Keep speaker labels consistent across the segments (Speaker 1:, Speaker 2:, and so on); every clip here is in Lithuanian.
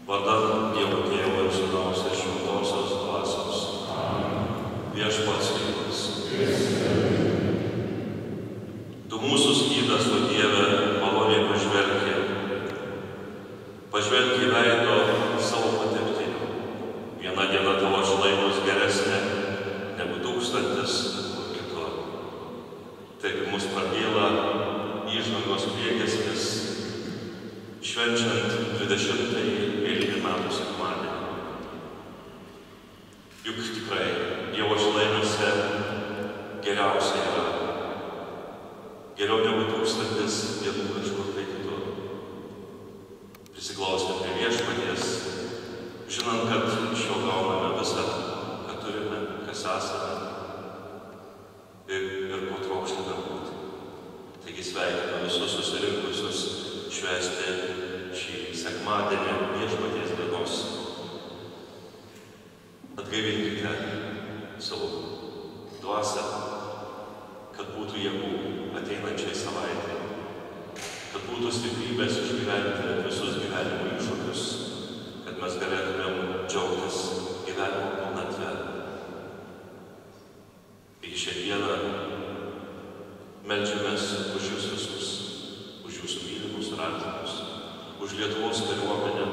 Speaker 1: Vardan Dievo Tėvo ir Sūnaus ir Šventosios Dvasios. Viešpats gyvas. Tu mūsų skydas, o Dieve, maloniai pažvelgi veido savo patirtinių. Viena diena tavo šlainus geresnė negu 1000 kur kitur. Taip mus prabyla įžvalgos priegiesmis, švenčiant 20-ąjį vėlinių metų sekmadienį. Juk tikrai Dievo šlainiuose geriausia yra. Geriau negu 1000 dienų kažkur tai kitur. Prisiklausime prie Viešpaties, žinant, kad iš jo gauname visą, ką turime, kas esame ir ko trokštame būti. Taigi sveikinu visus susirinkusius švęsti šį sekmadienį Viešpaties dienos. Atgaivinkite savo dvasią, kad būtų jėgų ateinančiai savaitai, kad būtų stiprybės išgyventi visus gyvenimo iššūkius, kad mes galėtumėm džiaugtis gyvenimo pilnatve. Ir šiandieną meldžiamės už jūs visus, už jūsų mylimus ir artimus, už Lietuvos kariuomenę,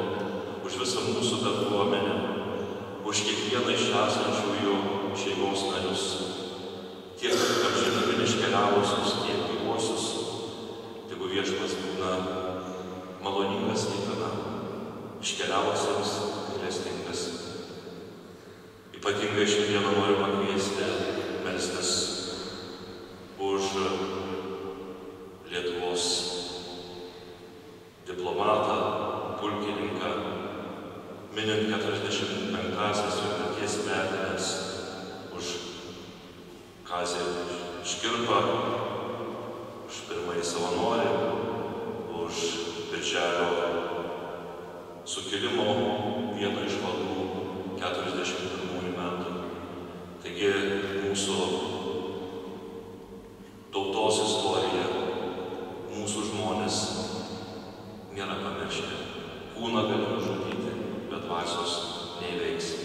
Speaker 1: už visą mūsų bendruomenę, už kiekvieną iš esančiųjų šeimos narius, tiek apžinami iškeliavusius, tiek gyvuosius, tegu Viešpats būna maloningas kiekvienam, iškeliavusiems gailestingas. Ypatingai šiandieną noriu pakviesti melstis už Lietuvos diplomatą, pulkininką, minint 45-asias jo mirties metines, už Kazį Škirpą, už pirmąjį savanorį, už Birželio sukilimo vieno iš vadų 41 metų. Taigi mūsų tautos istorija, mūsų žmonės nėra pamiršti. Kūną gali nužudyti, bet dvasios neįveiksi.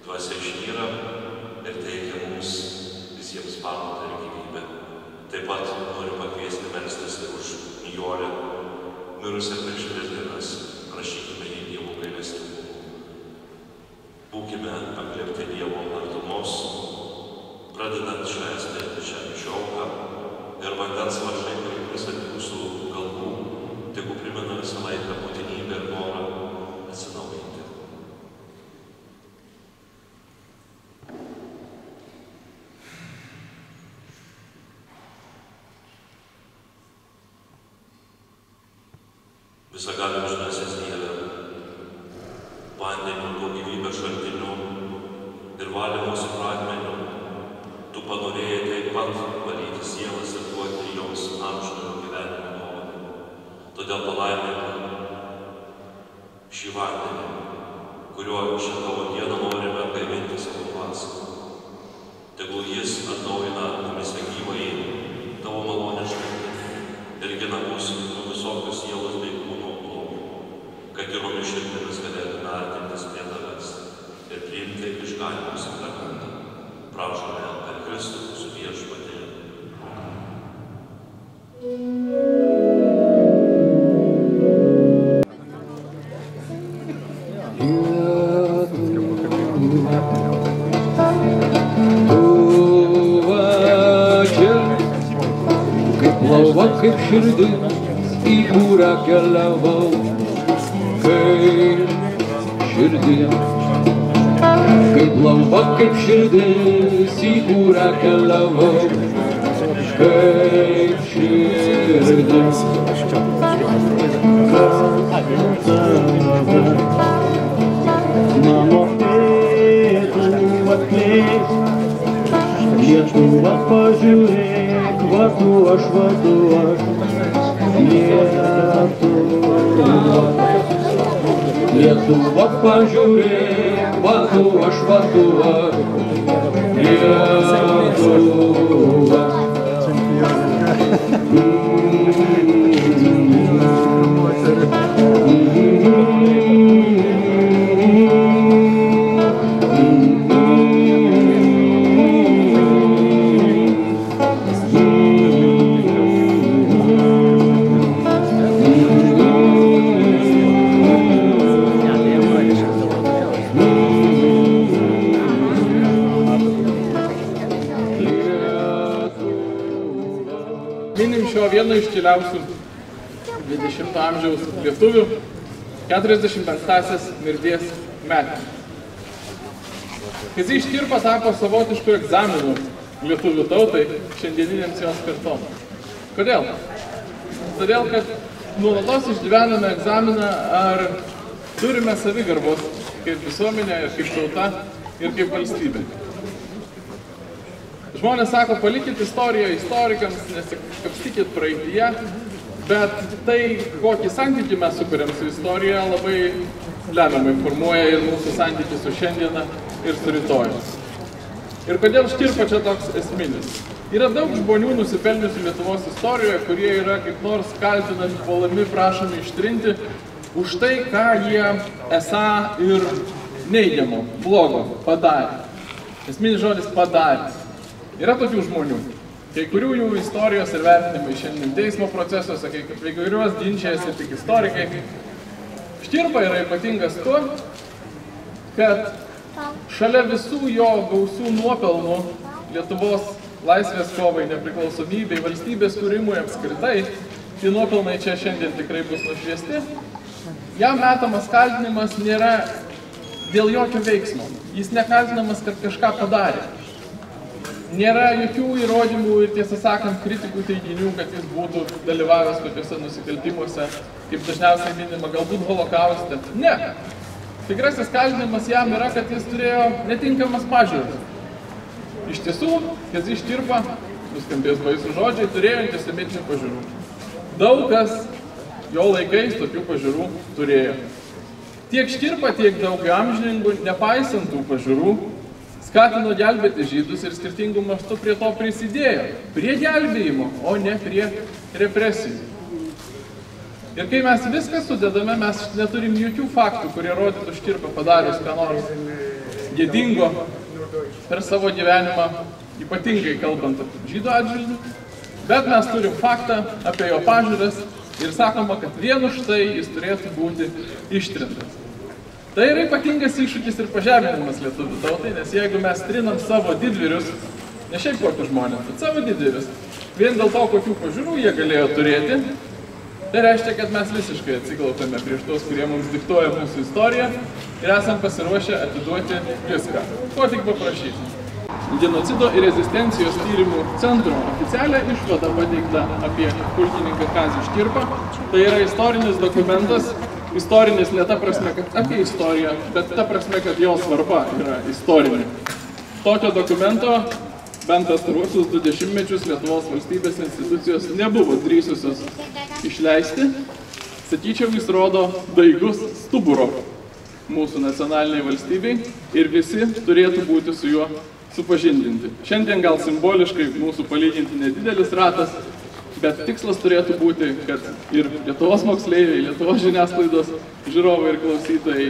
Speaker 1: Dvasia išnyra ir teikia mums visiems pamatą ir gyvybę. Taip pat noriu pakviesti melstis už Nijolę, mirusią prieš 3 dienas. Prašykime į Dievo gailestingumą. Būkime apglėbti Dievo artumos, pradedant švęsti šią mišiauką ir vandens lašai, kurie kris ant jūsų galvų, tegu primena visą laiką būtinybę ir norą atsinaujinti. Visagalio amžinasis Dieve, vandeniu, tuo gyvybės šaltiniu ir valymosi pradmeniu, tu panorėjai taip pat valyti sielas ir duoti joms amžinojo gyvenimo dovaną. Todėl palaimink šį vandenį, kuriuo šią tavo dieną norime atgaivinti savo dvasią. Tegul jis atnaujina mumise gyvąjį tavo malonės šaltinį ir gina mus nuo visokių sielos bei kūno blogų, kad tyromis širdimis galėtume artintis prie tavęs ir priimti išganymo sakramentą. Prašome per Kristų mūsų Viešpatį.
Speaker 2: Kaip širdis į kurią keliavau, kaip širdis, kaip lauva, kaip širdis į kurią keliavau, kaip širdis. Mano pėdų atplėk, Lietuva pažiūrėk, vadu aš, Lietuva pažiūrėk, vadu aš, Lietuva.
Speaker 3: vienu iškiliausių 20 amžiaus lietuvių 45-asias mirties metinės. Kazys Škirpa tapo savotišku egzaminu lietuvių tautai šiandieninėms jos kartoms. Kodėl? Todėl, kad nuolatos išgyvename egzaminą, ar turime savigarbos kaip visuomenė, ir kaip tauta, ir kaip valstybė. Žmonės sako, palikit istoriją istorikams, nesikapstykit praeityje, bet tai, kokį santykį mes sukuriam su istorija, labai lemiamai formuoja ir mūsų santykį su šiandiena ir su rytoju. Ir kodėl Škirpa čia toks esminis? Yra daug žmonių nusipelniusių Lietuvos istorijoje, kurie yra kaip nors kaltinami, puolami, prašomi ištrinti už tai, ką jie esą ir neigiamo, blogo padarė. Esminis žodis padarė. Yra tokių žmonių, kai kurių jų istorijos ir vertinimai šiandien teismo procesuose, kai kuriuos ginčiasi tik istorikai. Škirpa yra ypatingas tuo, kad šalia visų jo gausių nuopelnų Lietuvos laisvės kovai, nepriklausomybei, valstybės kūrimui apskritai, tie nuopelnai čia šiandien tikrai bus nušviesti, jam metamas kaltinimas nėra dėl jokio veiksmo. Jis nekaltinamas, kad kažką padarė. Nėra jokių įrodymų ir, tiesą sakant, kritikų teiginių, kad jis būtų dalyvavęs tokiuose nusikaltimuose, kaip dažniausiai minima, galbūt holokauste. Ne. Tikrasis kaltinimas jam yra, kad jis turėjo netinkamas pažiūras. Iš tiesų, Kazys Škirpa, nuskambės baisūs žodžiai, turėjo antisemitinių pažiūrų. Daug kas jo laikais tokių pažiūrų turėjo. Tiek Škirpa, tiek daug amžininkų, nepaisant tų pažiūrų, skatino gelbėti žydus ir skirtingų mastų prie to prisidėjo. Prie gelbėjimo, o ne prie represijų. Ir kai mes viską sudedame, mes neturim jokių faktų, kurie rodytų Škirpą padarius ką nors gėdingo per savo gyvenimą, ypatingai kalbant apie žydų atžvilgių, bet mes turim faktą apie jo pažiūras ir sakoma, kad vien už tai jis turėtų būti ištrintas. Tai yra ypatingas iššūkis ir pažeminimas lietuvių tautai, nes jeigu mes trinam savo didvyrius, ne šiaip kokius žmonės, bet savo didvyrius, vien dėl to, kokių pažiūrų jie galėjo turėti, tai reiškia, kad mes visiškai atsiklaupėme prieš tos, kurie mums diktuoja mūsų istoriją ir esam pasiruošę atiduoti viską. Ko tik paprašyti. Genocido ir rezistencijos tyrimų centro oficialią išvadą pateikta apie pulkininką Kazį Škirpą. Tai yra istorinis dokumentas, istorinis ne ta prasme, kad apie istoriją, bet ta prasme, kad jo svarba yra istorinė. Tokio dokumento bent pastaruosius 2 dešimtmečius Lietuvos valstybės institucijos nebuvo drįsusios išleisti. Sakyčiau, jis rodo daigus stuburo mūsų nacionaliniai valstybei ir visi turėtų būti su juo supažindinti. Šiandien gal simboliškai mūsų palyginti nedidelis ratas, bet tikslas turėtų būti, kad ir Lietuvos moksleiviai, Lietuvos žiniasklaidos žiūrovai ir klausytojai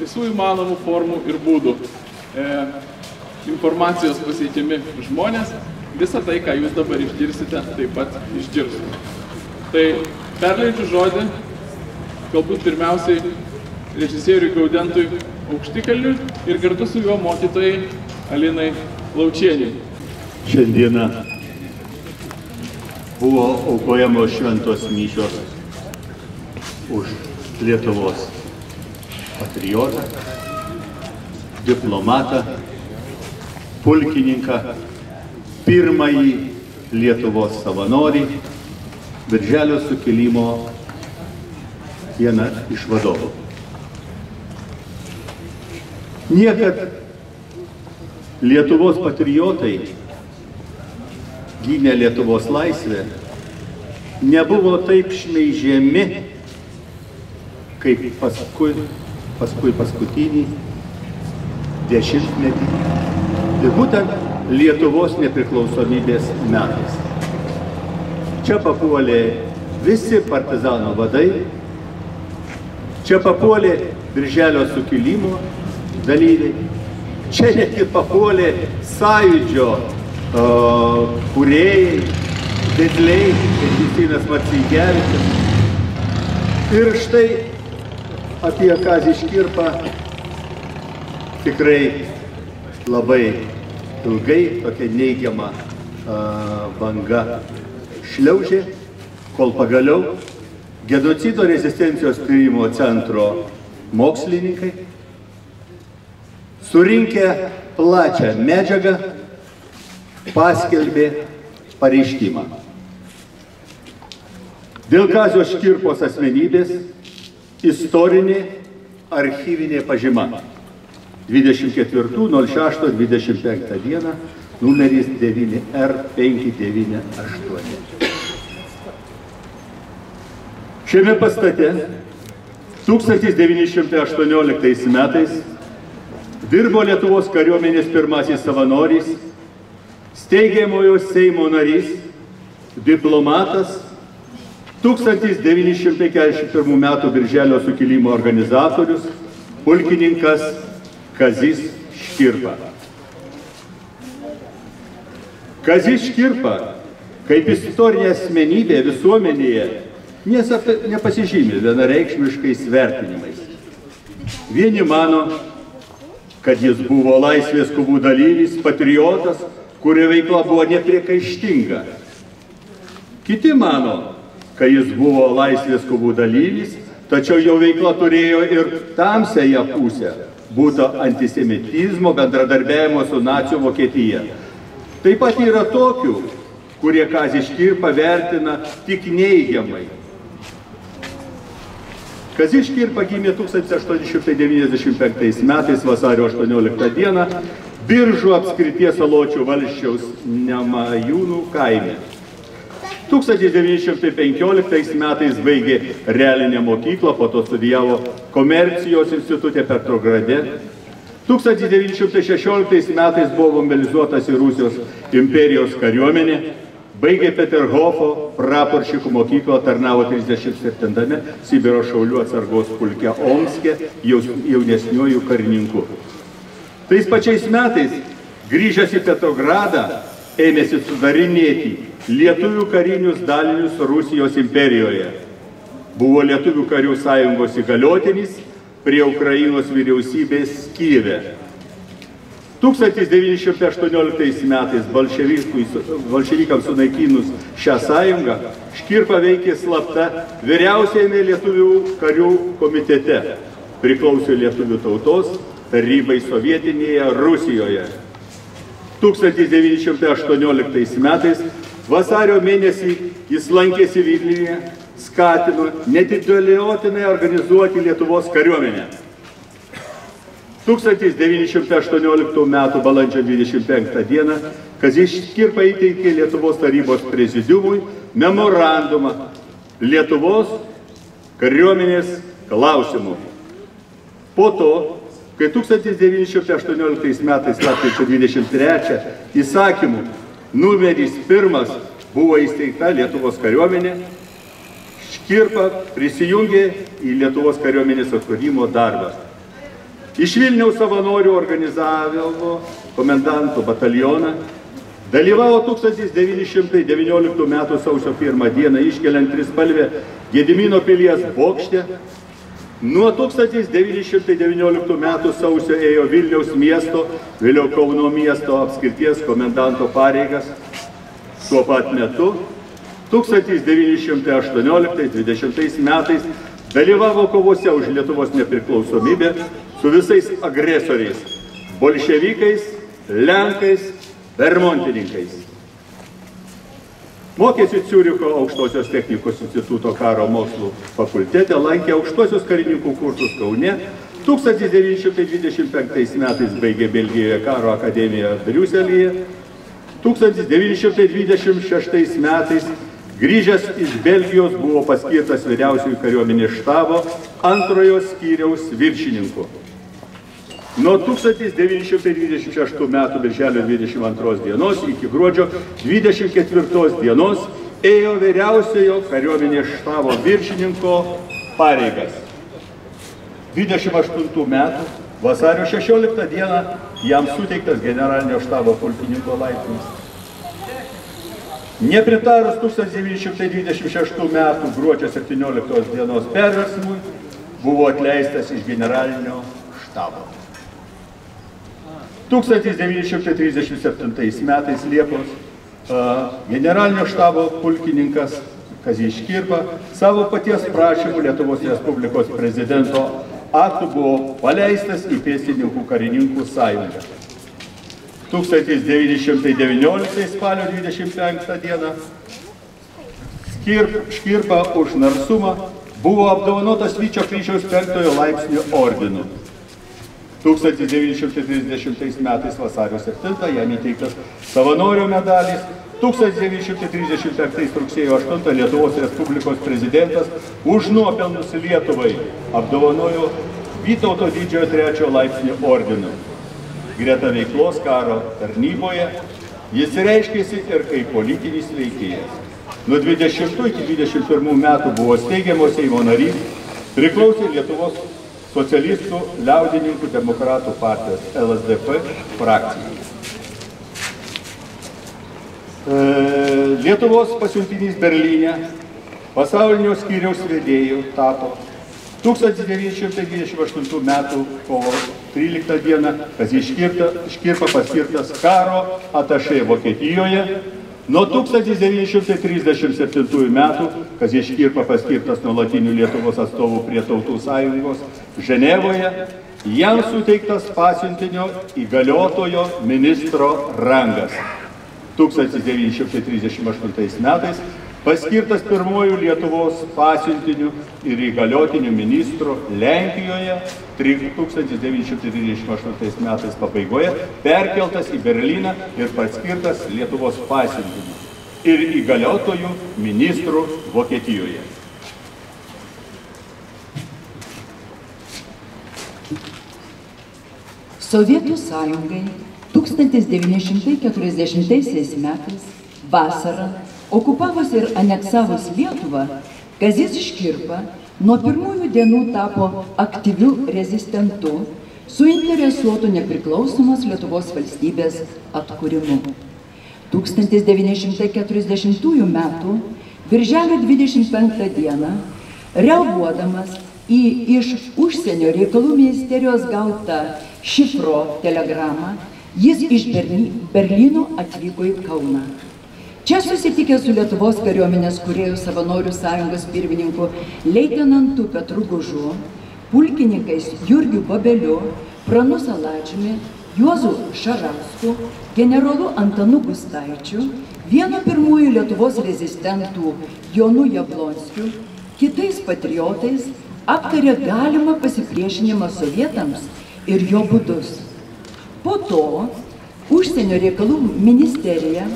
Speaker 3: visų įmanomų formų ir būdų informacijos pasiekiami žmonės, visą tai, ką jūs dabar išgirsite, taip pat išgirsite. Tai perleidžiu žodį, galbūt pirmiausiai režisieriui Gaudentui Aukštikalniui ir kartu su juo mokytojai Alinai Laučieniai.
Speaker 4: Šiandieną buvo aukojamos šventos mišios už Lietuvos patriotą, diplomatą, pulkininką, pirmąjį Lietuvos savanorį, Birželio sukilimo vieną iš vadovų. Niekad Lietuvos patriotai gynę Lietuvos laisvę nebuvo taip šmeižiami, kaip paskutinį dešimtmetį. Ir būtent Lietuvos nepriklausomybės metais. Čia papuolė visi partizanų vadai, čia papuolė Birželio sukilimo dalyviai, čia netgi papuolė sąjūdžio kūrėjai, vedliai, kaip Justinas Marcinkevičius. Ir štai apie Kazį Škirpą tikrai labai ilgai tokia neigiama banga šliaužė, kol pagaliau genocido rezistencijos tyrimo centro mokslininkai, surinkę plačią medžiagą, paskelbė pareiškimą. Dėl Kazio Škirpos asmenybės istorinė archyvinė pažyma 24.06.25 dieną, numeris 9R598. Šiame pastate 1918 metais dirbo Lietuvos kariuomenės pirmasis savanorys, steigiamojo Seimo narys, diplomatas, 1941 metų Birželio sukilimo organizatorius, pulkininkas Kazys Škirpa. Kazys Škirpa, kaip istorinė asmenybė visuomenėje, nepasižymi vienareikšmiškais vertinimais. Vieni mano, kad jis buvo laisvės kovų dalyvis, patriotas, kurio veikla buvo nepriekaištinga. Kiti mano, kad jis buvo laisvės kovų dalyvis, tačiau jo veikla turėjo ir tamsiąją pusę, būta antisemitizmo, bendradarbiavimo su nacių Vokietija. Taip pat yra tokių, kurie Kazį Škirpą vertina tik neigiamai. Kazys Škirpa gimė 1895 metais vasario 18 dieną Biržų apskrities Saločių valsčiaus Nemajūnų kaime. 1915 metais baigė realinę mokyklą, po to studijavo komercijos institute Petrograde. 1916 metais buvo mobilizuotas į Rusijos imperijos kariuomenę, baigė Peterhofo praporščikų mokyklą, tarnavo 37 Sibiro šaulių atsargos pulke Omske jaunesniuoju karininku. Tais pačiais metais, grįžęs į Petrogradą, ėmėsi sudarinėti lietuvių karinius dalinius Rusijos imperijoje. Buvo Lietuvių karių sąjungos įgaliotinis prie Ukrainos vyriausybės Kyjive. 1918 metais bolševikams sunaikinus šią sąjungą, Škirpa veikė slapta vyriausiajame Lietuvių karių komitete, priklausė Lietuvių tautos tarybai sovietinėje Rusijoje. 1918 metais vasario mėnesį jis lankėsi Vilniuje, skatino neatidėliotinai organizuoti Lietuvos kariuomenę. 1918 metų balandžio 25 dieną Kazys Škirpa įteikė Lietuvos tarybos prezidiumui memorandumą Lietuvos kariuomenės klausimų. Po to, kai 1918 metais lapkričio 23 įsakymų numeris 1 buvo įsteigta Lietuvos kariuomenė, Škirpa prisijungė į Lietuvos kariuomenės atkūrimo darbą. Iš Vilniaus savanorių organizavimo komendanto batalioną dalyvavo 1919 metų sausio 1 dieną iškeliant trispalvę Gedimino pilies bokšte. Nuo 1919 metų sausio ėjo Vilniaus miesto, vėliau Kauno miesto apskrities komendanto pareigas. Tuo pat metu 1918-20 metais dalyvavo kovose už Lietuvos nepriklausomybę su visais agresoriais – bolševikais, lenkais, bermontininkais. Mokėsi Ciuricho aukštosios technikos instituto karo mokslų fakultete, lankė aukštosios karininkų kursus Kaune, 1925 metais baigė Belgijoje karo akademiją Briuselyje, 1926 metais grįžęs iš Belgijos buvo paskirtas vyriausiųjų kariuomenės štabo antrojo skyriaus viršininku. Nuo 1926 metų birželio 22 dienos iki gruodžio 24 dienos ėjo vyriausiojo kariuomenės štabo viršininko pareigas. 28 metų vasario 16 dieną jam suteiktas generalinio štabo pulkininko laipsnis. Nepritarus 1926 metų gruodžio 17 dienos perversmui buvo atleistas iš generalinio štabo. 1937 metais Liepos generalinio štabo pulkininkas Kazys Škirpa savo paties prašymų Lietuvos Respublikos prezidento aktų buvo paleistas į Pėstininkų karininkų sąjungą. 1919 spalio 25 dieną Škirpa už narsumą buvo apdovanotas Vyčio kryžiaus 5 laipsnio ordinu. 1930 metais vasario 7 jam įteiktas savanorio medalis, 1935 rugsėjo 8 Lietuvos Respublikos prezidentas už nuopelnus Lietuvai apdovanojo Vytauto didžiojo 3 laipsnio ordinu. Greta veiklos karo tarnyboje jis reiškėsi ir kaip politinis veikėjas. Nuo 20 iki 21 metų buvo steigiamos Seimo narys, priklausė Lietuvos socialistų liaudininkų demokratų partijos LSDP frakcijai. Lietuvos pasiuntinys Berlyne pasaulinio skyriaus vedėjų tapo 1928 metų kovo 13 dieną Kazys Škirpa paskirtas karo atašė Vokietijoje. Nuo 1937 metų Kazys Škirpa paskirtas nuolatiniu Lietuvos atstovų prie Tautų sąjungos Ženevoje, jam suteiktas pasiuntinio įgaliotojo ministro rangas. 1938 metais paskirtas pirmojų Lietuvos pasiuntiniu ir įgaliotiniu ministru Lenkijoje, 1938 metais pabaigoje perkeltas į Berlyną ir paskirtas Lietuvos pasiuntiniu ir įgaliotojų ministru Vokietijoje.
Speaker 5: Sovietų sąjungai 1940 metais vasarą okupavus ir aneksavus Lietuvą, Kazys Škirpa nuo pirmųjų dienų tapo aktyviu rezistentu, suinteresuotu nepriklausomos Lietuvos valstybės atkūrimu. 1940 metų birželio 25 dieną, reaguodamas į iš užsienio reikalų ministerijos gautą šifro telegramą, jis iš Berlyno atvyko į Kauną. Čia susitikė su Lietuvos kariuomenės kūrėjų savanorių sąjungos pirmininku leitenantu Petru Gužu, pulkininkais Jurgiu Babeliu, Pranu Saladžiumi, Juozu Šarausku, generolu Antanu Gustaičiu, vienu pirmųjų Lietuvos rezistentų Jonu Jablonskiu, kitais patriotais aptarė galimą pasipriešinimą sovietams ir jo būdus. Po to užsienio reikalų ministerijoje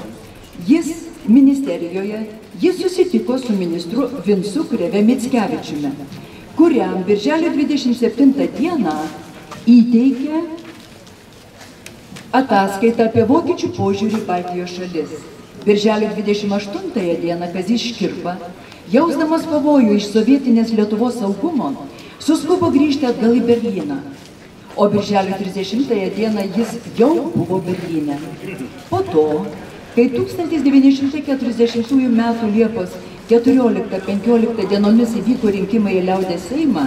Speaker 5: jis susitiko su ministru Vincu Krėve Mickevičiumi, kuriam birželio 27 dieną įteikė ataskaitą apie vokiečių požiūrį į Baltijos šalis. Birželio 28 dieną Kazys Škirpa, jausdamas pavojų iš sovietinės Lietuvos saugumo, suskubo grįžti atgal į Berlyną. O birželio 30 dieną jis jau buvo Berlyne. Po to, kai 1940 metų Liepos 14-15 dienomis įvyko rinkimai į Liaudies Seimą,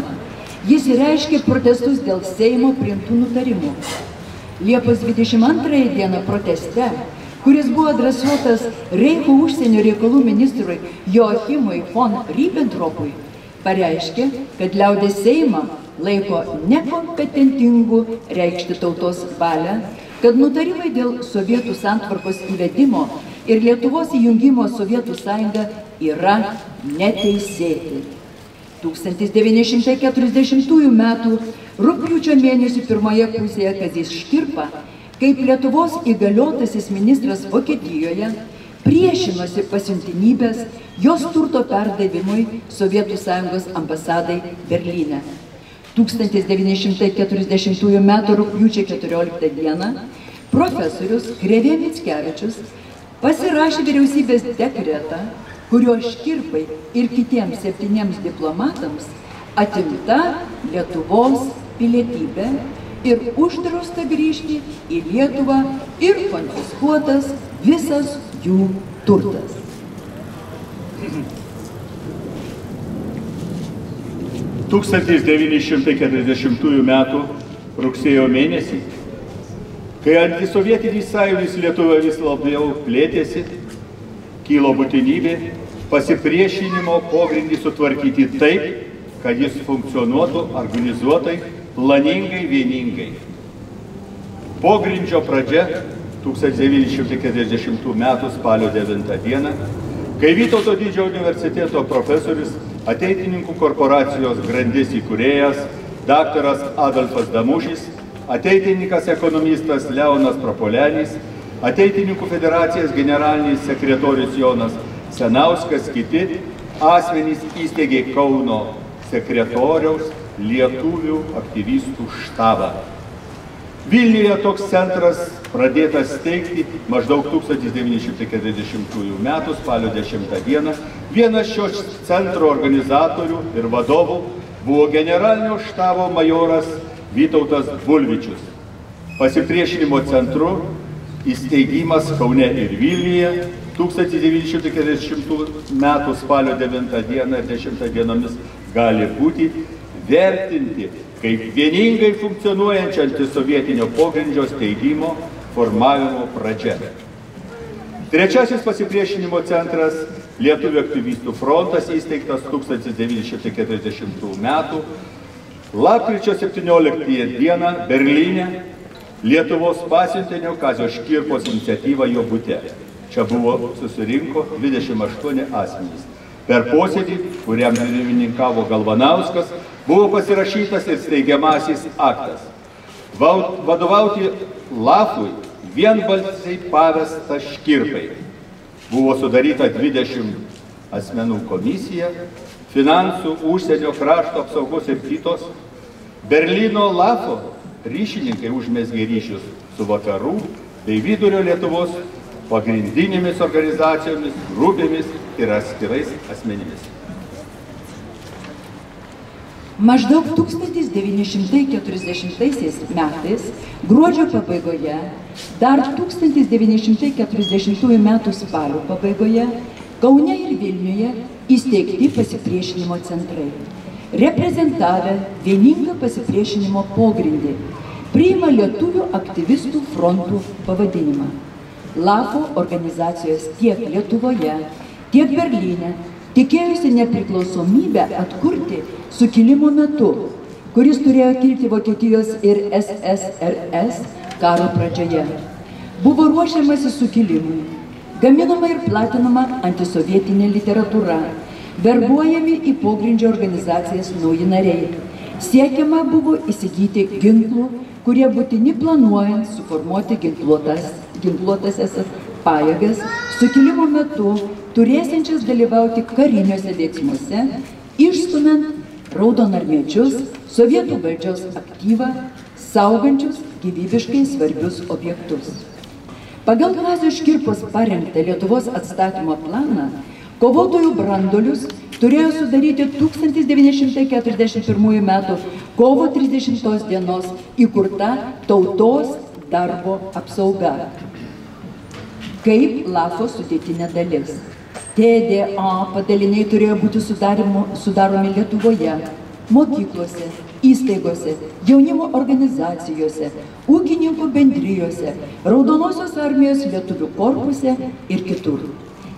Speaker 5: jis reiškė protestus dėl Seimo priimtų nutarimų. Liepos 22 dieną proteste, kuris buvo adresuotas Reicho užsienio reikalų ministrui Joachimui von Ribbentropui, pareiškė, kad Liaudies Seimą laiko nekompetentingų reikšti tautos valią, kad nutarimai dėl sovietų santvarkos įvedimo ir Lietuvos įjungimo Sovietų sąjungą yra neteisėti. 1940 metų rugpjūčio mėnesio pirmoje pusėje Kazys Škirpa, kaip Lietuvos įgaliotasis ministras Vokietijoje, priešinosi pasiuntinybės jos turto perdavimui Sovietų sąjungos ambasadai Berlyne. 1940 m. rugpjūčio 14 dieną profesorius Krėvė Mickevičius pasirašė vyriausybės dekretą, kurio Škirpai ir kitiems 7 diplomatams atimta Lietuvos pilietybė ir uždrausta grįžti į Lietuvą ir konfiskuotas visas jų turtas.
Speaker 4: 1940 metų rugsėjo mėnesį, kai antisovietinis sąjūdis Lietuvoje vis labiau plėtėsi, kilo būtinybė pasipriešinimo pogrindį sutvarkyti taip, kad jis funkcionuotų organizuotai, planingai, vieningai. Pogrindžio pradžia 1940 m. spalio 9 d., kai Vytauto didžiojo universiteto profesorius, ateitininkų korporacijos grandis įkūrėjas, daktaras Adolfas Damušis, ateitininkas ekonomistas Leonas Prapolenis, ateitininkų federacijos generalinis sekretorius Jonas Senauskas, kiti asmenys įsteigė Kauno sekretoriaus lietuvių aktyvistų štabą. Vilniuje toks centras pradėtas steigti maždaug 1940 m. spalio 10 d. Vienas šios centro organizatorių ir vadovų buvo generalinio štabo majoras Vytautas Bulvičius. Pasipriešinimo centru įsteigimas Kaune ir Vilniuje 1940 m. spalio 9 d. ir 10 dienomis gali būti vertinti kaip vieningai funkcionuojančio antisovietinio pogrindžio steigimo formavimo pradžia. Trečiasis pasipriešinimo centras Lietuvių aktyvistų frontas įsteigtas 1940 m. lapkričio 17 d. Berlyne Lietuvos pasiuntinio Kazio Škirpos iniciatyva jo bute. Čia susirinko 28 asmenys. Per posėdį, kuriam pirmininkavo Galvanauskas, buvo pasirašytas ir steigiamasis aktas. Vadovauti LAF-ui vienbalsiai pavesta Škirpai. Buvo sudaryta 20 asmenų komisija, finansų, užsienio, krašto apsaugos ir kitos. Berlyno LAF-o ryšininkai užmezgė ryšius su vakarų bei vidurio Lietuvos pagrindinėmis organizacijomis, grupėmis ir atskirais asmenimis.
Speaker 5: Maždaug 1940 metais, gruodžio pabaigoje, dar 1940 metų spalio pabaigoje, Kaune ir Vilniuje įsteigti pasipriešinimo centrai, reprezentavę vieningą pasipriešinimo pogrindį, priima Lietuvių aktyvistų frontų pavadinimą. LAF-o organizacijos tiek Lietuvoje, tiek Berlyne tikėjusi nepriklausomybę atkurti sukilimo metu, kuris turėjo kilti Vokietijos ir SSRS karo pradžioje. Buvo ruošiamasi sukilimui, gaminama ir platinama antisovietinė literatūra, verbuojami į pogrindžio organizacijas nauji nariai. Siekiama buvo įsigyti ginklų, kurie būtini planuojant suformuoti ginkluotasias pajėgas sukilimo metu, turėsiančias dalyvauti kariniuose veiksmuose, išstumiant raudonarmiečius, sovietų valdžios aktyvą, saugančius gyvybiškai svarbius objektus. Pagal Kazio Škirpos parengtą Lietuvos atstatymo planą, kovotojų branduolius turėjo sudaryti 1941 m. kovo 30 dienos įkurta Tautos darbo apsauga, kaip LAF-o sudėtinė dalis. TDA padaliniai turėjo būti sudaromi Lietuvoje, mokyklose, įstaigose, jaunimo organizacijose, ūkininkų bendrijose, Raudonosios armijos lietuvių korpuse ir kitur.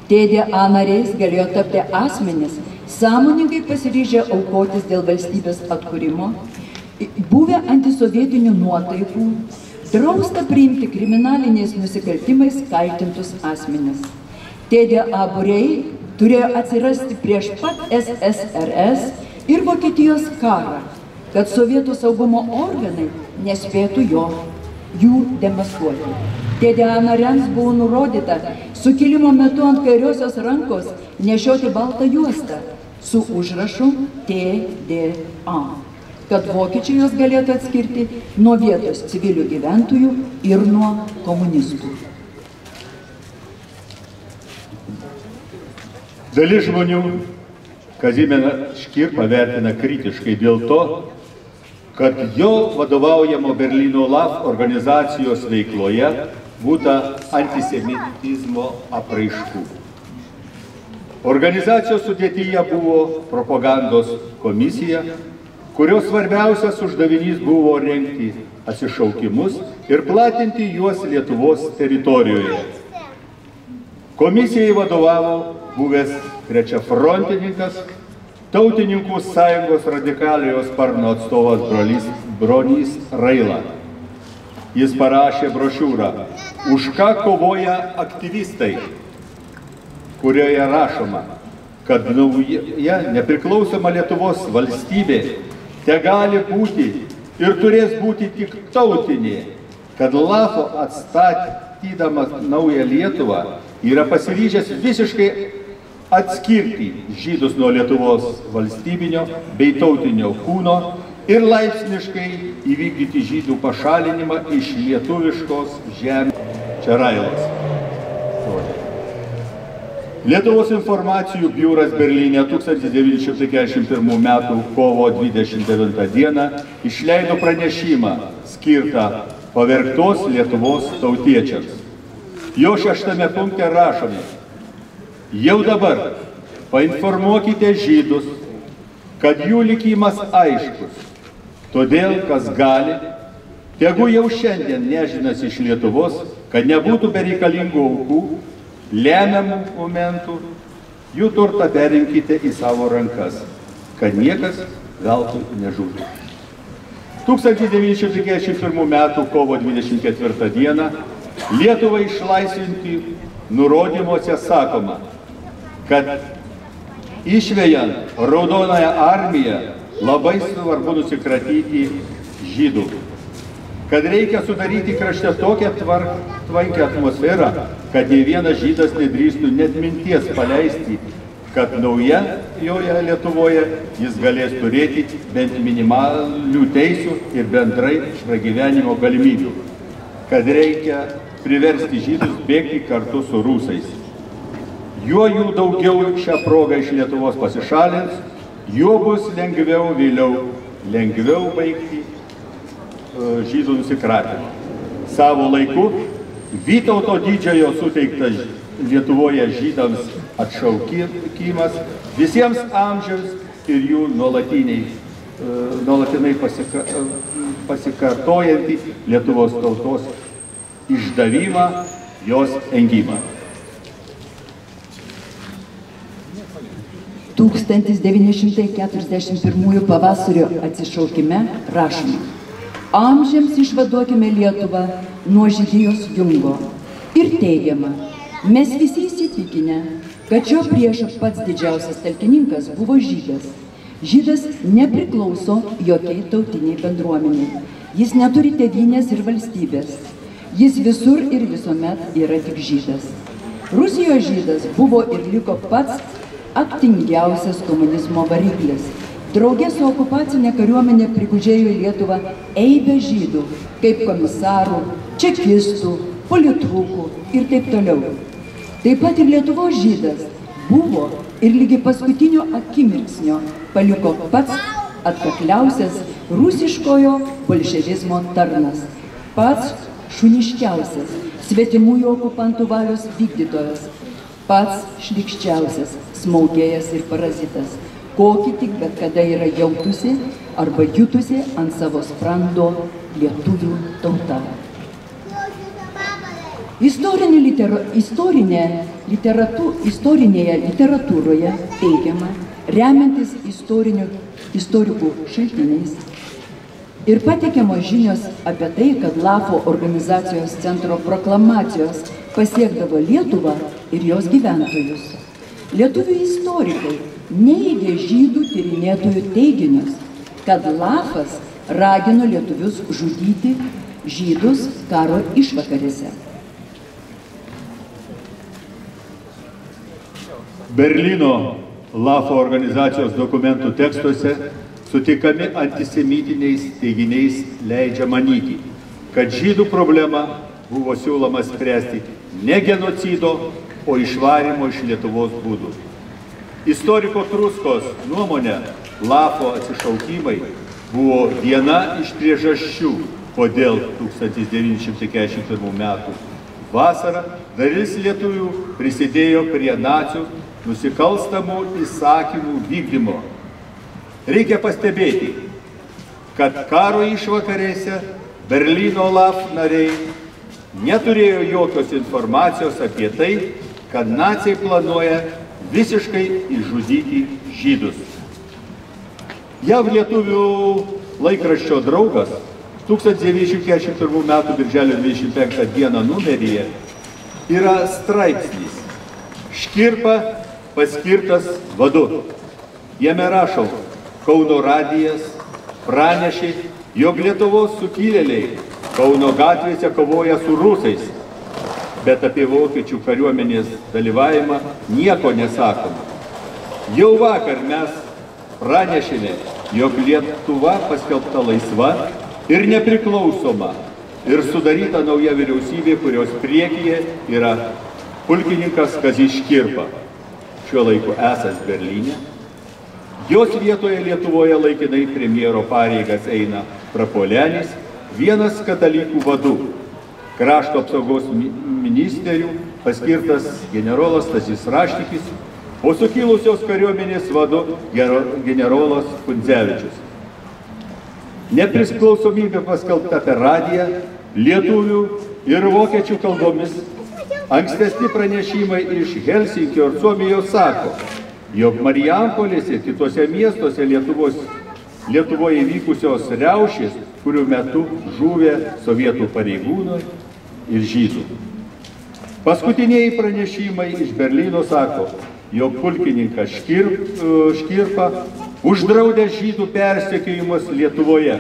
Speaker 5: TDA nariais galėjo tapti asmenys, sąmoningai pasiryžę aukotis dėl valstybės atkūrimo, buvę antisovietinių nuotaikų, drausta priimti kriminaliniais nusikaltimais kaltintus asmenis. TDA būriai turėjo atsirasti prieš pat SSRS ir Vokietijos karą, kad sovietų saugumo organai nespėtų jų demaskuoti. TDA nariams buvo nurodyta sukilimo metu ant kairiosios rankos nešioti baltą juostą su užrašu TDA, kad vokiečiai jos galėtų atskirti nuo vietos civilių gyventojų ir nuo komunistų.
Speaker 4: Dalis žmonių Kazimierą Škirpą vertina kritiškai dėl to, kad jo vadovaujamo Berlyno LAF organizacijos veikloje būta antisemitizmo apraiškų. Organizacijos sudėtyje buvo propagandos komisija, kurios svarbiausias uždavinys buvo rengti atsišaukimus ir platinti juos Lietuvos teritorijoje. Komisijai vadovavo buvęs trečiafrontininkas, Tautininkų sąjungos radikaliojo sparno atstovas Bronys Raila. Jis parašė brošiūrą "Už ką kovoja aktyvistai", kurioje rašoma, kad nauja nepriklausoma Lietuvos valstybė tegali būti ir turės būti tik tautinė, kad LAFO atstatydamas naują Lietuvą yra pasiryžęs visiškai atskirti žydus nuo Lietuvos valstybinio bei tautinio kūno ir laipsniškai įvykdyti žydų pašalinimą iš lietuviškos žemės. Čia Railas. Lietuvos informacijų biuras Berlyne 1941 m. kovo 29 d. išleido pranešimą skirtą pavergtos Lietuvos tautiečiams. Jo 6 punkte rašome: jau dabar painformuokite žydus, kad jų likimas aiškus, todėl kas gali, tegu jau šiandien nežinas iš Lietuvos, kad nebūtų bereikalingų aukų, lemiamų momentų, jų turtą perinkite į savo rankas, kad niekas veltui nežūtų. 1941 m. kovo 24 d. Lietuvą išlaisvinti nurodymuose sakoma, kad išvejant Raudonąją armiją labai svarbu nusikratyti žydų, kad reikia sudaryti krašte tokią tvankią atmosferą, kad nei vienas žydas nedrįstų net minties paleisti, kad naujoje Lietuvoje jis galės turėti bent minimalių teisių ir bendrai pragyvenimo galimybių, kad reikia priversti žydus bėgti kartu su rusais. Juo jų daugiau šią progą iš Lietuvos pasišalins, juo bus lengviau vėliau baigti žydų nusikratymą. Savo laiku Vytauto Didžiojo suteiktas Lietuvoje žydams atšaukimas visiems amžiams ir jų nuolatinai pasikartojantį Lietuvos tautos išdavimą, jos engimą.
Speaker 5: 1941 pavasario atsišaukime rašoma: amžiams išvaduokime Lietuvą nuo žydijos jungo. Ir teigiama, mes visi įsitikinę, kad šio priešo pats didžiausias talkininkas buvo žydas. Žydas nepriklauso jokiai tautiniai bendruomeniai. Jis neturi tėvynės ir valstybės. Jis visur ir visuomet yra tik žydas. Rusijos žydas buvo ir liko pats aktingiausias komunizmo variklis. Drauge su okupacinė kariuomenė prigužėjo į Lietuvą eibę žydų, kaip komisarų, čekistų, politrukų ir taip toliau. Taip pat ir Lietuvos žydas buvo ir lygi paskutinio akimirksnio paliko pats atkakliausias rusiškojo bolševizmo tarnas, pats šuniškiausias svetimųjų okupantų valios vykdytojas, pats šlykščiausias smaugėjas ir parazitas, kokį tik bet kada yra jautusi arba jutusi ant savo sprando lietuvių tauta. Istorinėje literatūroje teigiama, remiantis istorikų šaltiniais ir pateikiamos žinios apie tai, kad LAFO organizacijos centro proklamacijos pasiekdavo Lietuvą ir jos gyventojus. Lietuvių istorikai neigė žydų tyrinėtojų teiginius, kad LAFas ragino lietuvius žudyti žydus karo išvakarėse.
Speaker 4: Berlyno LAFO organizacijos dokumentų tekstuose sutikami antisemitiniais teiginiais leidžia manyti, kad žydų problemą buvo siūloma spręsti ne genocido, o išvarimo iš Lietuvos būdų. Istoriko Truskos nuomonė, LAFO atsišaukimai buvo viena iš priežasčių, kodėl 1941 metų vasarą dalis lietuvių prisidėjo prie nacių nusikalstamų įsakymų vykdymo. Reikia pastebėti, kad karo išvakarėse Berlyno LAF nariai neturėjo jokios informacijos apie tai, kad naciai planuoja visiškai išžudyti žydus. JAV lietuvių laikraščio Draugas 1941 m. birželio 25 d. numeryje yra straipsnis Škirpa paskirtas vadu. Jame rašau, Kauno radijas pranešė, jog Lietuvos sukilėliai Kauno gatvėse kovoja su rusais, bet apie vokiečių kariuomenės dalyvavimą nieko nesakoma. Jau vakar mes pranešėme, jog Lietuva paskelbta laisva ir nepriklausoma ir sudaryta nauja vyriausybė, kurios priekyje yra pulkininkas Kazys Škirpa, šiuo laiku esąs Berlyne. Jos vietoje Lietuvoje laikinai premjero pareigas eina Prapuolenis, vienas katalikų vadų. Krašto apsaugos ministerių paskirtas generolas Stasys Raštikis, o sukilusios kariuomenės vadu generolas Kundzevičius. Nepriklausomybė paskelbta per radiją, lietuvių ir vokiečių kalbomis. Ankstesni pranešimai iš Helsinkio ir Suomijos sako, jog Marijampolėse ir kitose miestuose Lietuvoje vykusios riaušės, kurių metu žuvę sovietų pareigūnų ir žydų. Paskutiniai pranešimai iš Berlyno sako, jog pulkininkas Škirpa uždraudė žydų persekiojimus Lietuvoje.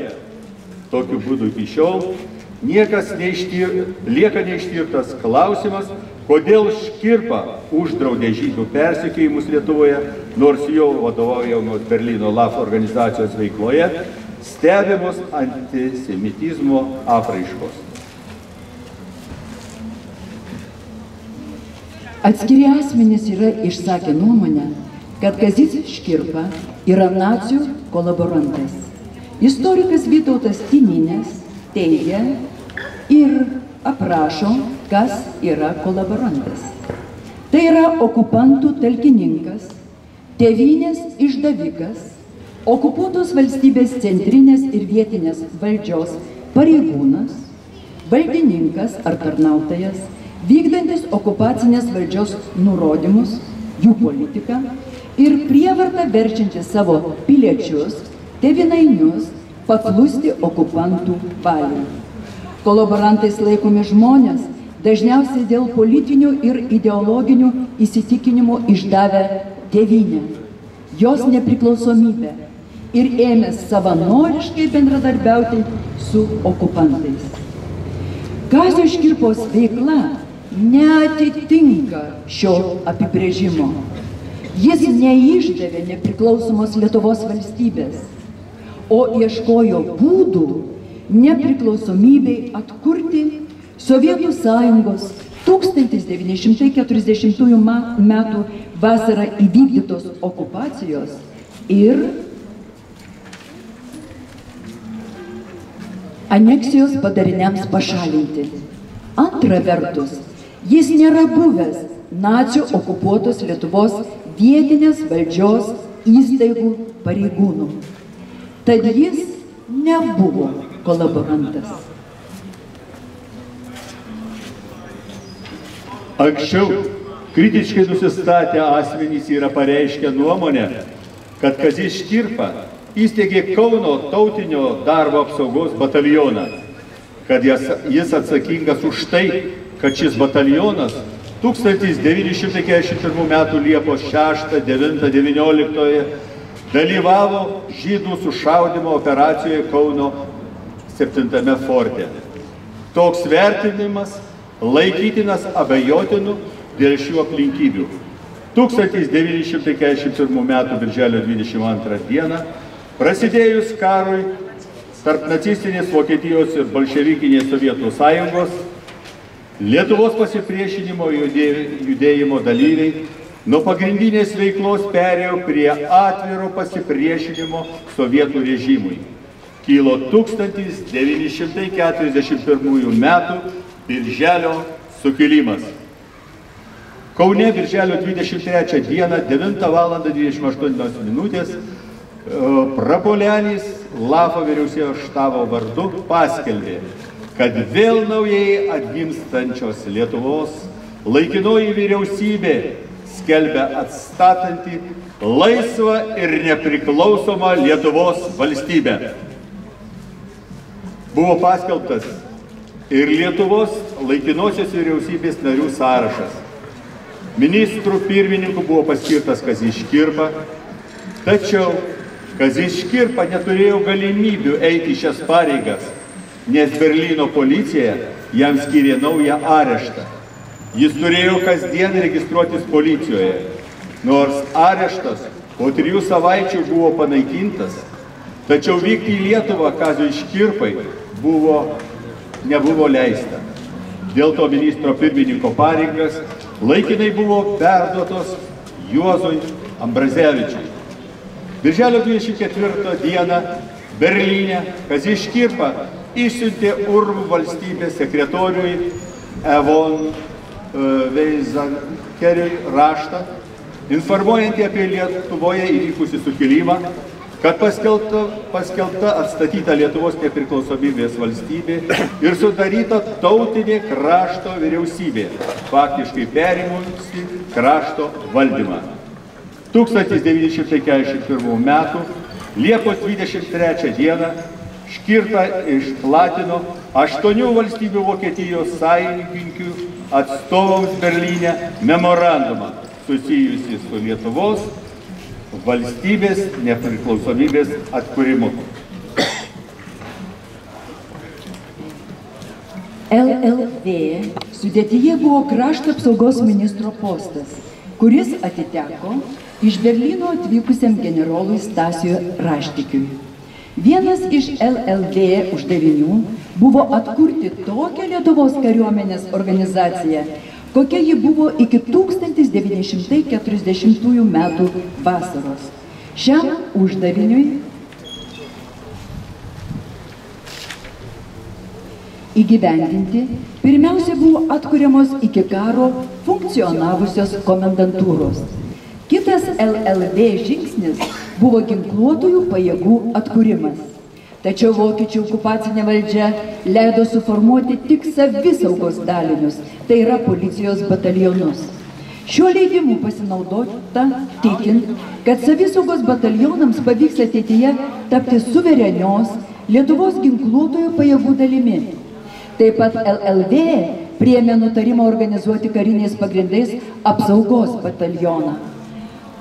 Speaker 4: Tokiu būdu iki šiol lieka neištirtas klausimas, kodėl Škirpa uždraudė žydų persekiojimus Lietuvoje, nors jo vadovaujamos Berlyno LAF organizacijos veikloje stebimos antisemitizmo apraiškos.
Speaker 5: Atskiri asmenys yra išsakę nuomonę, kad Kazys Škirpa yra nacių kolaborantas. Istorikas Vytautas Tininės teigia ir aprašo, kas yra kolaborantas. Tai yra okupantų talkininkas, tėvynės išdavikas, okupuotos valstybės centrinės ir vietinės valdžios pareigūnas, valdininkas ar tarnautojas, vykdantis okupacinės valdžios nurodymus, jų politiką ir prievartą verčiančias savo piliečius, tėvynainius, paklusti okupantų valiai. Kolaborantais laikomi žmonės, dažniausiai dėl politinių ir ideologinių įsitikinimų išdavę tėvynę, jos nepriklausomybę ir ėmės savanoriškai bendradarbiauti su okupantais. Kazio Škirpos veikla neatitinka šio apibrėžimo. Jis neišdavė nepriklausomos Lietuvos valstybės, o ieškojo būdų nepriklausomybei atkurti Sovietų Sąjungos 1940 metų vasarą įvykdytos okupacijos ir aneksijos padariniams pašalinti. Antra vertus, jis nėra buvęs nacių okupuotos Lietuvos vietinės valdžios įstaigų pareigūnų. Tad jis nebuvo kolaborantas.
Speaker 4: Anksčiau kritiškai nusistatę asmenys yra pareiškę nuomonę, kad Kazys Škirpa įsteigė Kauno tautinio darbo apsaugos batalioną, kad jis atsakingas už tai, kad šis batalionas 1941 m. Liepos 6, 9, 19 dalyvavo žydų sušaudymo operacijoje Kauno 7 forte. Toks vertinimas laikytinas abejotinu dėl šių aplinkybių. 1941 m. birželio 22 d. prasidėjus karui tarp nacistinės Vokietijos ir bolševikinės Sovietų Sąjungos, Lietuvos pasipriešinimo judėjimo dalyviai nuo pagrindinės veiklos perėjo prie atviro pasipriešinimo Sovietų režimui. Kilo 1941 metų birželio sukilimas. Kaune birželio 23 dieną 9 val. 28 minutės Prapuolenis LAFO vyriausybės štabo vardu paskelbė, kad vėl naujai atgimstančios Lietuvos laikinoji vyriausybė skelbia atstatanti laisvą ir nepriklausomą Lietuvos valstybę. Buvo paskelbtas ir Lietuvos laikinosios vyriausybės narių sąrašas. Ministrų pirmininku buvo paskirtas Kazys Škirpa, tačiau Kazys Škirpa neturėjo galimybių eiti šias pareigas, nes Berlyno policija jam skyrė naują areštą. Jis turėjo kasdien registruotis policijoje, nors areštas po 3 savaičių buvo panaikintas, tačiau vykti į Lietuvą Kaziui Škirpai nebuvo leista. Dėl to ministro pirmininko pareigas laikinai buvo perduotos Juozui Ambrazevičiui. Birželio 24 dieną Berlyne Kazys Škirpa išsiuntė URM valstybės sekretoriui Evon Veizankeriui raštą, informuojantį apie Lietuvoje įvykusį sukilimą, kad paskelbta atstatyta Lietuvos nepriklausomybės valstybė ir sudaryta tautinė krašto vyriausybė, faktiškai perimusi krašto valdymą. 1941 metų Liepos 23 dieną Škirpa išplatino 8 valstybių Vokietijos sąjungininkių atstovams Berlyne memorandumą susijusi su Lietuvos valstybės nepriklausomybės atkūrimu.
Speaker 5: LLV sudėtyje buvo krašto apsaugos ministro postas, kuris atiteko iš Berlyno atvykusiam generolui Stasiui Raštikiui. Vienas iš LLV uždavinių buvo atkurti tokią Lietuvos kariuomenės organizaciją, kokia ji buvo iki 1940 metų vasaros. Šiam uždaviniui įgyvendinti pirmiausia buvo atkuriamos iki karo funkcionavusios komendantūros. Kitas LLV žingsnis buvo ginkluotųjų pajėgų atkūrimas. Tačiau vokiečių okupacinė valdžia leido suformuoti tik savisaugos dalinius, tai yra policijos batalionus. Šiuo leidimu pasinaudota tikint, kad savisaugos batalionams pavyks ateityje tapti suverenios Lietuvos ginkluotųjų pajėgų dalimi. Taip pat LLV priėmė nutarimą organizuoti kariniais pagrindais apsaugos batalioną.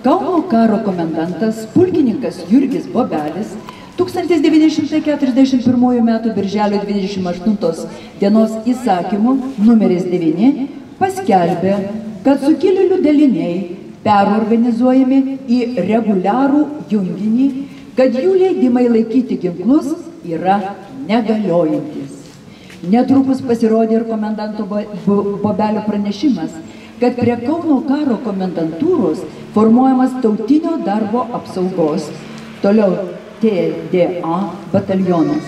Speaker 5: Kauno karo komendantas pulkininkas Jurgis Bobelis 1941 m. birželio 28 dienos įsakymu numeris 9 paskelbė, kad sukilėlių daliniai perorganizuojami į reguliarų junginį, kad jų leidimai laikyti ginklus yra negaliojantis. Netrukus pasirodė ir komendanto Bobelio pranešimas, kad prie Kauno karo komendantūros formuojamas tautinio darbo apsaugos, toliau TDA batalionas.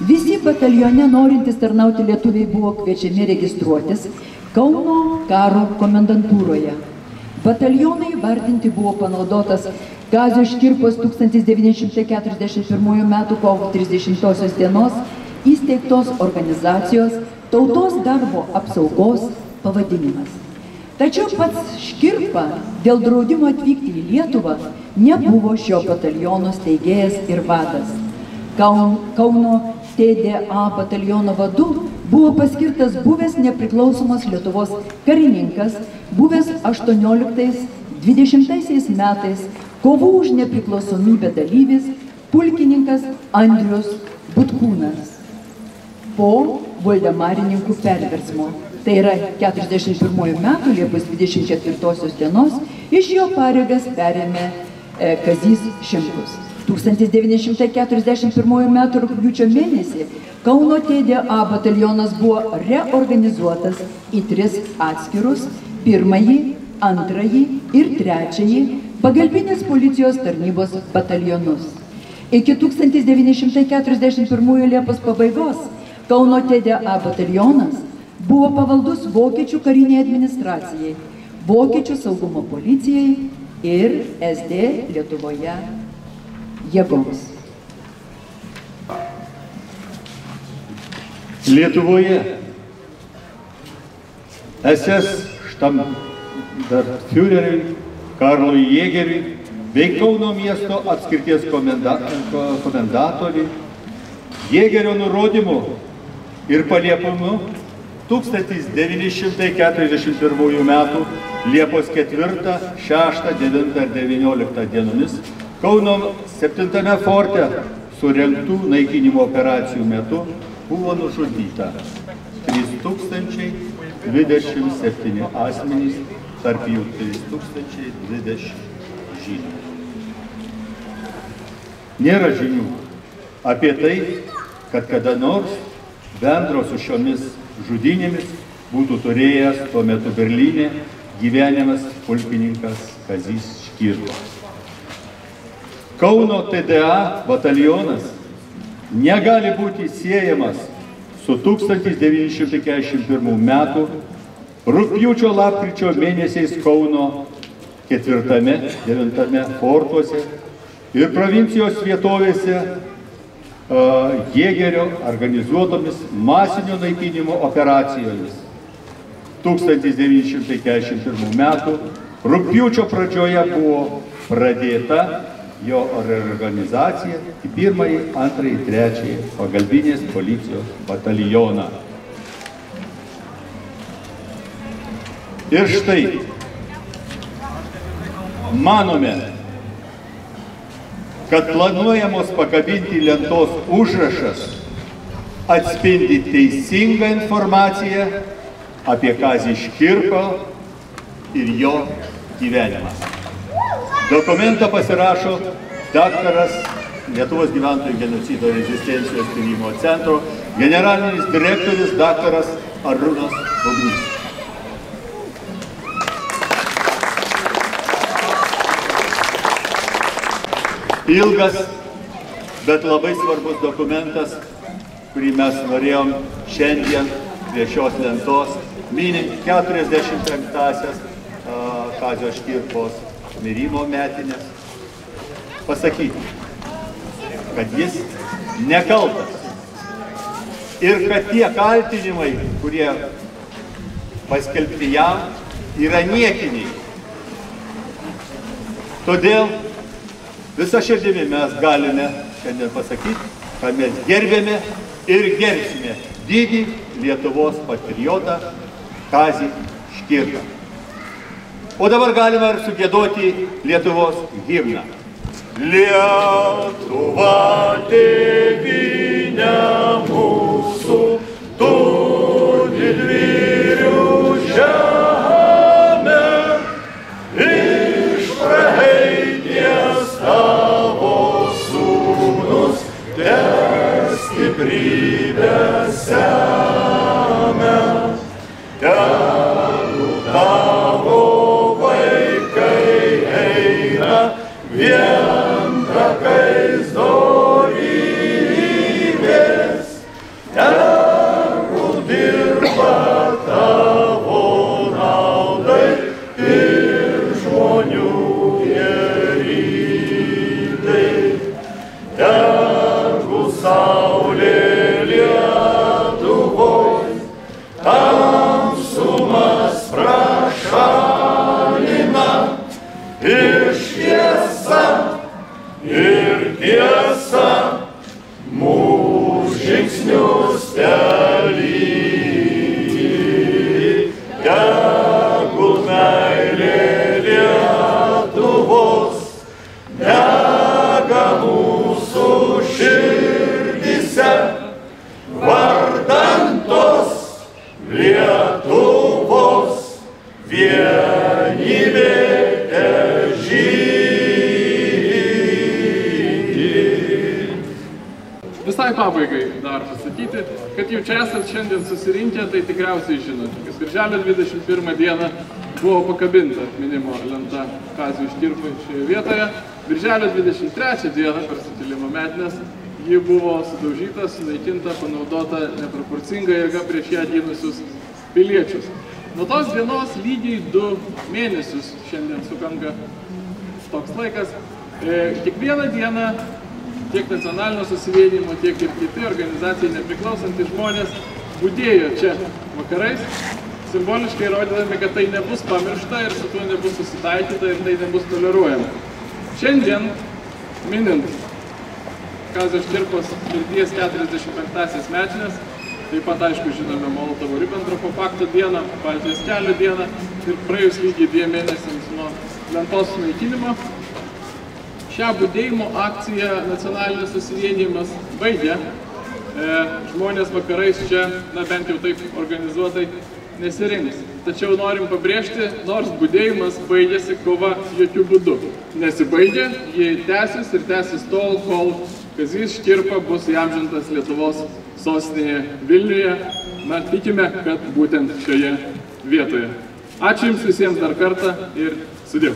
Speaker 5: Visi batalione norintys tarnauti lietuviai buvo kviečiami registruotis Kauno karo komendantūroje. Batalionai vardinti buvo panaudotas Kazio Škirpos 1941 m. kovo 30 dienos įsteigtos organizacijos Tautos darbo apsaugos pavadinimas. Tačiau pats Škirpa dėl draudimo atvykti į Lietuvą nebuvo šio bataliono steigėjas ir vadas. Kauno TDA bataliono vadu buvo paskirtas buvęs nepriklausomos Lietuvos karininkas, buvęs 18-20 metais kovų už nepriklausomybę dalyvis pulkininkas Andrius Butkūnas. Po voldemarininkų perversmo. Tai yra 41 metų Liepos 24 dienos iš jo pareigas perėmė Kazys Šimkus. 1941 metų rugpjūčio mėnesį Kauno TDA batalionas buvo reorganizuotas į 3 atskirus, 1-ąjį, 2-ąjį ir 3-ąjį pagalbinės policijos tarnybos batalionus. Iki 1941 Liepos pabaigos Kauno TDA batalionas buvo pavaldus vokiečių kariniai administracijai, vokiečių saugumo policijai ir SD Lietuvoje jėgoms.
Speaker 4: Lietuvoje SS Führeriui Karlui Jėgeriui bei Kauno miesto apskrities komendatoriui. Jėgerio nurodymu ir paliepimu 1941 metų Liepos 4, 6, 9 ir 19 dienomis Kauno 7 forte surengtų naikinimo operacijų metu buvo nužudyta 3027 asmenys, tarp jų 3020 žydų. Nėra žinių apie tai, kad kada nors bendro su šiomis žudynėmis būtų turėjęs tuo metu Berlyne gyvenimas pulkininkas Kazys Škirpa. Kauno TDA batalionas negali būti siejamas su 1941 metų rugpjūčio-lapkričio mėnesiais Kauno 4-9 fortuose ir provincijos vietovėse Jėgerio organizuotomis masinio naikinimo operacijomis. 1941 metų rugpjūčio pradžioje buvo pradėta jo reorganizacija į 1, 2, 3 pagalbinės policijos batalioną. Ir štai, manome, kad planuojamos pakabinti lentos užrašas atspindi teisingą informaciją apie Kazį Škirpą ir jo gyvenimą. Dokumentą pasirašo daktaras Lietuvos gyventojų genocido rezistencijos tyrimo centro generalinis direktorius daktaras Arūnas Bugnys. Ilgas, bet labai svarbus dokumentas, kurį mes norėjom šiandien prie šios lentos, minint 45-asias Kazio Škirpos mirimo metinės, pasakyti, kad jis nekaltas ir kad tie kaltinimai, kurie paskelbti jam, yra niekiniai. Todėl visą širdimi mes galime šiandien pasakyti, kad mes gerbėme ir gerbsime didį Lietuvos patriotą Kazį Škirpą. O dabar galime ir sugiedoti Lietuvos himną. Lietuva tėvynė mūsų, tu didvyrių žemė, iš praeities tavo sūnus, te stiprybę semia, tegu tavo vaikai eina vien takais dorybės, tegu dirba tavo naudai ir žmonių gėrybei, tegu saulė Lietuvoj tamsumas prašalina, ir šviesa, ir tiesa mūsų žingsnius telydi. Tegul meilė Lietuvos dega mūsų širdyse, vardan tos Lietuvos vienybė
Speaker 3: Visai pabaigai dar pasakyti, kad jau čia esat šiandien susirinkę, tai tikriausiai žinote, kad birželio 21 dieną buvo pakabinta atminimo lenta Kaziui Škirpai šioje vietoje. Birželio 23 dieną per sukilimo metines ji buvo sudaužyta, sunaikinta, panaudota neproporcinga jėga prieš ją gynusius piliečius. Nuo tos dienos lygiai 2 mėnesius šiandien sukanka toks laikas. Kiekvieną dieną tiek nacionalinio susivienijimo, tiek ir kiti organizacijai nepriklausantys žmonės budėjo čia vakarais simboliškai rodydami, kad tai nebus pamiršta ir su tuo nebus susitaikyta ir tai nebus toleruojama. Šiandien, minint Kazio Škirpos mirties 45-asias metinės, taip pat, aišku, žinome Molotovo-Ribentropo pakto dieną, Baltijos kelio dieną ir praėjus lygiai 2 mėnesiams nuo lentos sunaikinimo. Šią budėjimo akciją nacionalinis susivienijimas baigė. Žmonės vakarais čia, na bent jau taip organizuotai, nesirinks. Tačiau norim pabrėžti, nors budėjimas baigėsi, kova jokių būdų nesibaigė, jie tęsis ir tęsis tol, kol Kazys Škirpa bus įamžintas Lietuvos sostinėje Vilniuje. Na, tikime, kad būtent šioje vietoje. Ačiū Jums visiems dar kartą ir sudie.